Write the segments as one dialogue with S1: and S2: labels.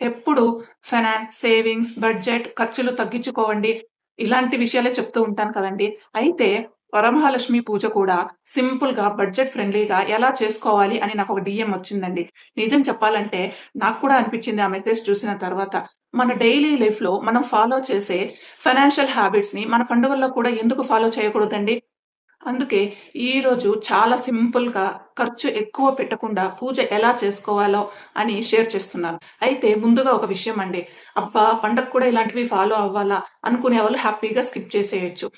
S1: ఎప్పుడు finance, savings, budget, ఖర్చులు తగ్గించుకోవండి. ఇలాంటి విషయాలే చెప్తూ ఉంటాను కదండీ! అయితే వరమహాలక్ష్మి పూజ కూడా సింపుల్‌గా, బడ్జెట్ ఫ్రెండ్లీగా ఎలా చేసుకోవాలి అని నాకొక డీఎం వచ్చిందండి. నిజం చెప్పాలంటే నాకు కూడా అనిపించింది ఆ మెసేజ్ చూసిన తర్వాత. మన డైలీ లైఫ్‌లో మనం ఫాలో చేసే ఫైనాన్షియల్ హాబిట్స్‌ని మన పండుగల్లో కూడా ఎందుకు ఫాలో చేయకూడదండి? అందుకే ఈరోజు చాలా సింపుల్‌గా ఖర్చు ఎక్కువ పెట్టకుండా పూజ ఎలా చేసుకోవాలో అని షేర్ చేస్తున్నాను. అయితే ముందుగా ఒక విషయం అండి. అబ్బా! పండగకి కూడా ఇలాంటివి ఫాలో అవ్వాలా అనుకునేవాళ్ళు హ్యాపీగా స్కిప్ చేసేయొచ్చు.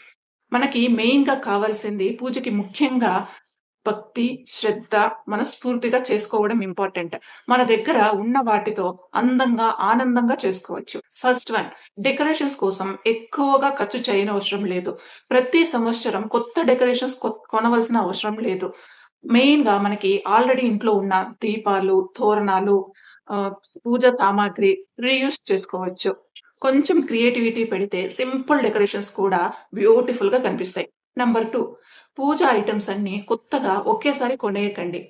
S1: మనకి మెయిన్‌గా కావాల్సింది పూజకి ముఖ్యంగా భక్తి, శ్రద్ధ, మనస్ఫూర్తిగా చేసుకోవడం ఇంపార్టెంట్. మన దగ్గర ఉన్న వాటితో అందంగా, ఆనందంగా చేసుకోవచ్చు. ఫస్ట్ వన్ డెకరేషన్స్ కోసం ఎక్కువగా ఖర్చు చేయనవసరం లేదు. ప్రతి సంవత్సరం కొత్త డెకరేషన్స్ కొనవలసిన అవసరం లేదు. మెయిన్‌గా మనకి ఆల్రెడీ ఇంట్లో ఉన్న దీపాలు, తోరణాలు, ఆహ్, పూజ సామాగ్రి రీయూజ్ చేసుకోవచ్చు. కొంచెం క్రియేటివిటీ పెడితే సింపుల్ డెకరేషన్స్ కూడా బ్యూటిఫుల్‌గా కనిపిస్తాయి. నంబర్ 2 పూజ ఐటెమ్స్ అన్నీ కొత్తగా ఒకేసారి కొనేయకండి.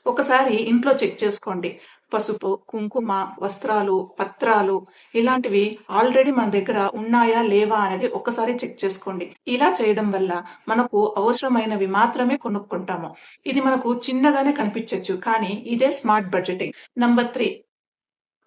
S1: ఒకసారి ఇంట్లో చెక్ చేసుకోండి. పసుపు, కుంకుమ, వస్త్రాలు, పత్రాలు ఇలాంటివి ఆల్రెడీ మన దగ్గర ఉన్నాయా? లేవా? అనేది ఒక్కసారి చెక్ చేసుకోండి. ఇలా చేయడం వల్ల మనకు అవసరమైనవి మాత్రమే కొనుక్కుంటాము. ఇది మనకు చిన్నగానే కనిపించొచ్చు. కానీ ఇదే స్మార్ట్ బడ్జెటింగ్. నంబర్ 3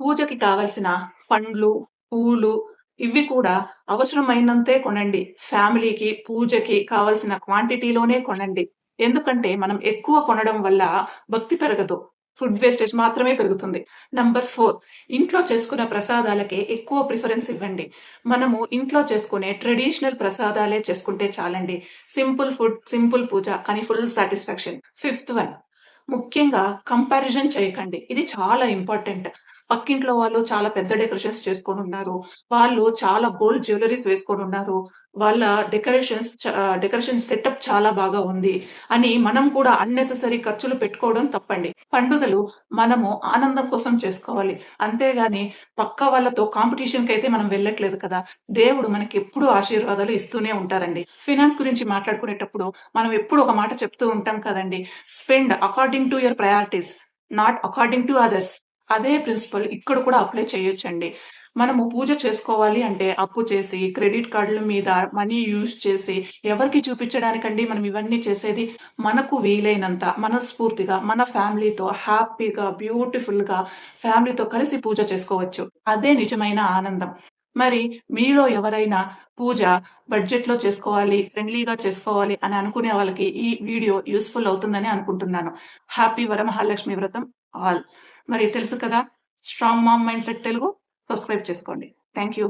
S1: పూజకి కావాల్సిన పండ్లు, పూలు ఇవి కూడా అవసరమైనంతే కొనండి. ఫ్యామిలీకి, పూజకి కావాల్సిన క్వాంటిటీలోనే కొనండి. ఎందుకంటే మనం ఎక్కువ కొనడం వల్ల భక్తి పెరగదు. ఫుడ్ వేస్టేజ్ మాత్రమే పెరుగుతుంది. నంబర్ 4 ఇంట్లో చేసుకున్న ప్రసాదాలకే ఎక్కువ ప్రిఫరెన్స్ ఇవ్వండి. మనము ఇంట్లో చేసుకునే ట్రెడిషనల్ ప్రసాదాలే చేసుకుంటే చాలండి. సింపుల్ ఫుడ్, సింపుల్ పూజ కానీ ఫుల్ సాటిస్ఫాక్షన్. ఫిఫ్త్ వన్ ముఖ్యంగా కంపారిజన్ చేయకండి. ఇది చాలా ఇంపార్టెంట్. పక్కింట్లో వాళ్ళు చాలా పెద్ద డెకరేషన్స్ చేసుకొనున్నారు. వాళ్ళు చాలా గోల్డ్ జ్యువెల్లరీస్ వేసుకొనున్నారు. వాళ్ళ డెకరేషన్ సెటప్ చాలా బాగా ఉంది అని మనం కూడా అన్నెసెసరీ ఖర్చులు పెట్టుకోవడం తప్పండి. పండుగలు మనము ఆనందం కోసం చేసుకోవాలి. అంతేగాని పక్క వాళ్ళతో కాంపిటీషన్‌కైతే మనం వెళ్ళట్లేదు కదా! దేవుడు మనకెప్పుడూ ఆశీర్వాదాలు ఇస్తూనే ఉంటారండి. ఫినాన్స్ గురించి మాట్లాడుకునేటప్పుడు మనం ఎప్పుడు ఒక మాట చెప్తూ ఉంటాం కదండీ! Spend according to your priorities. Not according to others. అదే ప్రిన్సిపల్ ఇక్కడ కూడా అప్లై చేయొచ్చండి. మనము పూజ చేసుకోవాలి అంటే అప్పు చేసి, క్రెడిట్ కార్డుల మీద మనీ యూజ్ చేసి, ఎవరికి చూపించడానికండి మనం ఇవన్నీ చేసేది? మనకు వీలైనంత మనస్ఫూర్తిగా మన ఫ్యామిలీతో హ్యాపీగా, బ్యూటిఫుల్‌గా ఫ్యామిలీతో కలిసి పూజ చేసుకోవచ్చు. అదే నిజమైన ఆనందం. మరి మీలో ఎవరైనా పూజ బడ్జెట్‌లో చేసుకోవాలి, ఫ్రెండ్లీగా చేసుకోవాలి అని అనుకునే వాళ్ళకి ఈ వీడియో యూజ్‌ఫుల్ అవుతుందని అనుకుంటున్నాను. హ్యాపీ వరమహాలక్ష్మి వ్రతం ఆల్. మరి తెలుసు కదా! Strong mom mindset Telugu subscribe చేసుకోండి. Thank you.